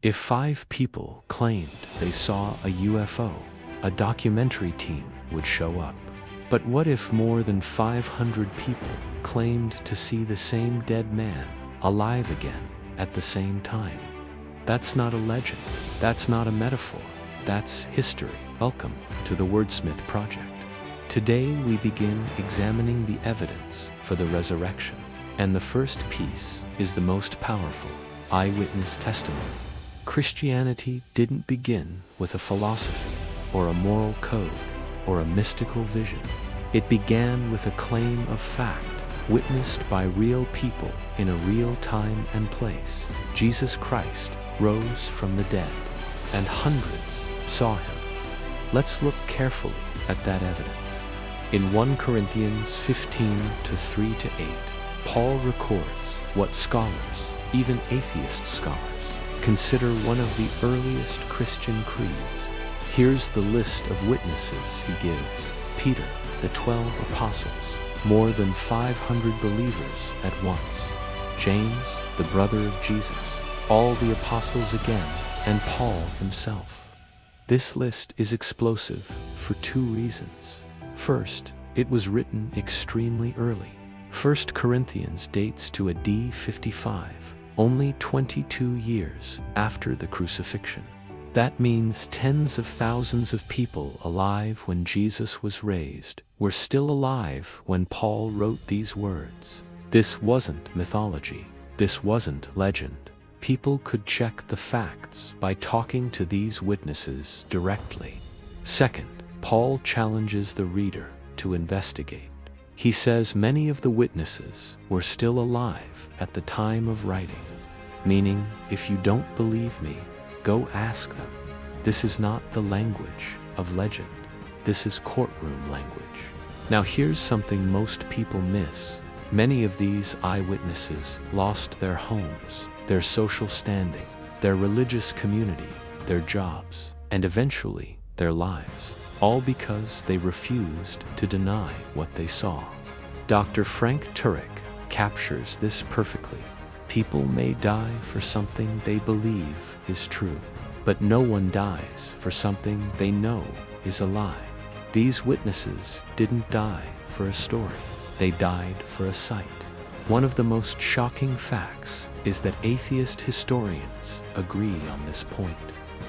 If 5 people claimed they saw a UFO, a documentary team would show up. But what if more than 500 people claimed to see the same dead man alive again at the same time? That's not a legend. That's not a metaphor. That's history. Welcome to the Wordsmith Project. Today we begin examining the evidence for the resurrection. And the first piece is the most powerful: eyewitness testimony. Christianity didn't begin with a philosophy, or a moral code, or a mystical vision. It began with a claim of fact, witnessed by real people in a real time and place. Jesus Christ rose from the dead, and hundreds saw him. Let's look carefully at that evidence. In 1 Corinthians 15, 3-8, Paul records what scholars, even atheist scholars, consider one of the earliest Christian creeds. Here's the list of witnesses he gives: Peter, the 12 apostles, more than 500 believers at once; James, the brother of Jesus, all the apostles again, and Paul himself. This list is explosive for 2 reasons. First, it was written extremely early. 1 Corinthians dates to AD 55, only 22 years after the crucifixion. That means tens of thousands of people alive when Jesus was raised were still alive when Paul wrote these words. This wasn't mythology. This wasn't legend. People could check the facts by talking to these witnesses directly. Second, Paul challenges the reader to investigate. He says many of the witnesses were still alive at the time of writing, meaning, if you don't believe me, go ask them. This is not the language of legend. This is courtroom language. Now here's something most people miss. Many of these eyewitnesses lost their homes, their social standing, their religious community, their jobs, and eventually their lives, all because they refused to deny what they saw. Dr. Frank Turek captures this perfectly. People may die for something they believe is true, but no one dies for something they know is a lie. These witnesses didn't die for a story. They died for a sight. One of the most shocking facts is that atheist historians agree on this point.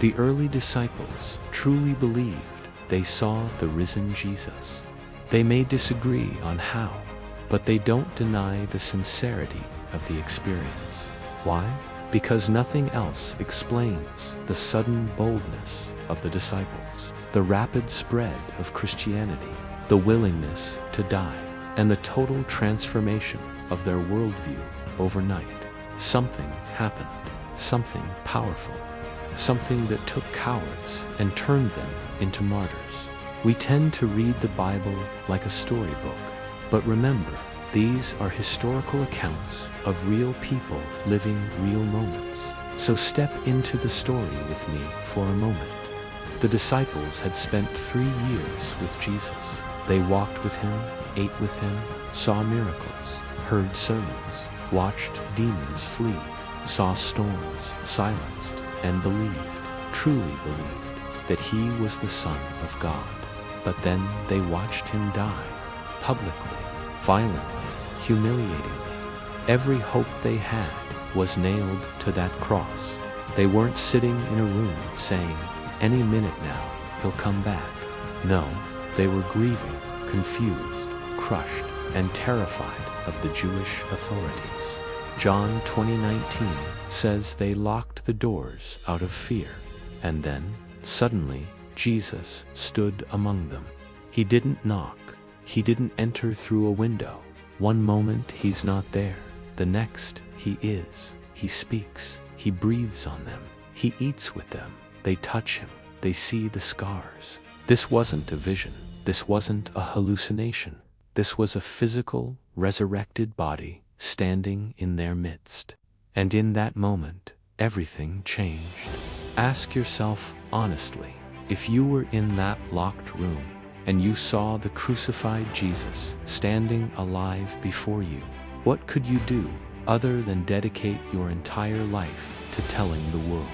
The early disciples truly believed they saw the risen Jesus. They may disagree on how, but they don't deny the sincerity of the experience. Why? Because nothing else explains the sudden boldness of the disciples, the rapid spread of Christianity, the willingness to die, and the total transformation of their worldview overnight. Something happened, something powerful, something that took cowards and turned them into martyrs. We tend to read the Bible like a storybook, but remember, these are historical accounts of real people living real moments. So step into the story with me for a moment. The disciples had spent 3 years with Jesus. They walked with him, ate with him, saw miracles, heard sermons, watched demons flee, saw storms silenced, and believed, truly believed, that he was the Son of God. But then they watched him die, publicly, violently, humiliatingly. Every hope they had was nailed to that cross. They weren't sitting in a room saying, "Any minute now, he'll come back." No, they were grieving, confused, crushed, and terrified of the Jewish authorities. John 20:19 says they locked the doors out of fear. And then, suddenly, Jesus stood among them. He didn't knock. He didn't enter through a window. One moment he's not there. The next he is. He speaks. He breathes on them. He eats with them. They touch him. They see the scars. This wasn't a vision. This wasn't a hallucination. This was a physical, resurrected body standing in their midst. And in that moment, everything changed. Ask yourself honestly, if you were in that locked room and you saw the crucified Jesus standing alive before you, what could you do other than dedicate your entire life to telling the world?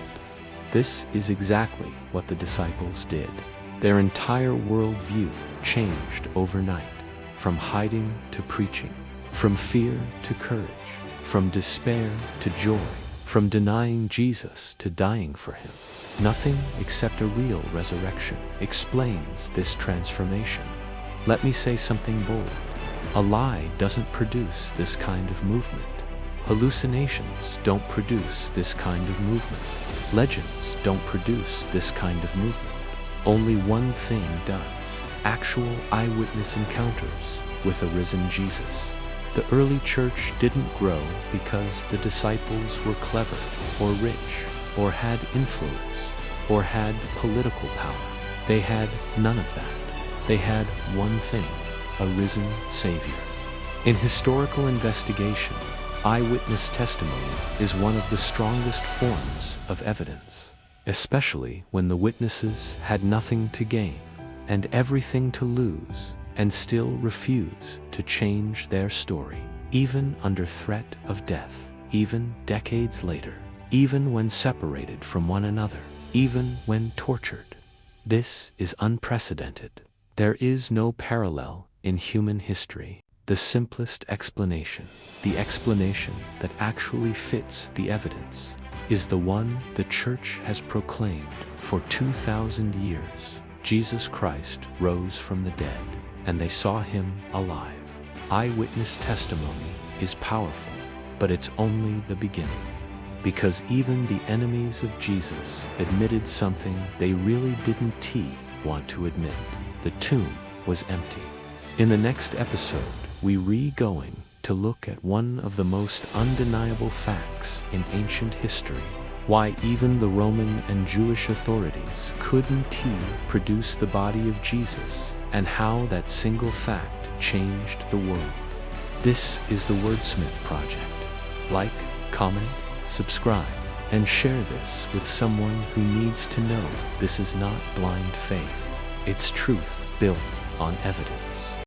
This is exactly what the disciples did. Their entire worldview changed overnight, from hiding to preaching, from fear to courage, from despair to joy, from denying Jesus to dying for him. Nothing except a real resurrection explains this transformation. Let me say something bold. A lie doesn't produce this kind of movement. Hallucinations don't produce this kind of movement. Legends don't produce this kind of movement. Only one thing does: actual eyewitness encounters with a risen Jesus. The early church didn't grow because the disciples were clever, or rich, or had influence, or had political power. They had none of that. They had one thing: a risen Savior. In historical investigation, eyewitness testimony is one of the strongest forms of evidence, especially when the witnesses had nothing to gain and everything to lose, and still refuse to change their story, even under threat of death, even decades later, even when separated from one another, even when tortured. This is unprecedented. There is no parallel in human history. The simplest explanation, the explanation that actually fits the evidence, is the one the Church has proclaimed for 2,000 years. Jesus Christ rose from the dead, and they saw him alive. Eyewitness testimony is powerful, but it's only the beginning. Because even the enemies of Jesus admitted something they really didn't want to admit. The tomb was empty. In the next episode, we're going to look at one of the most undeniable facts in ancient history: why even the Roman and Jewish authorities couldn't produce the body of Jesus, and how that single fact changed the world. This is the Wordsmith Project. Like, comment, subscribe, and share this with someone who needs to know this is not blind faith. It's truth built on evidence.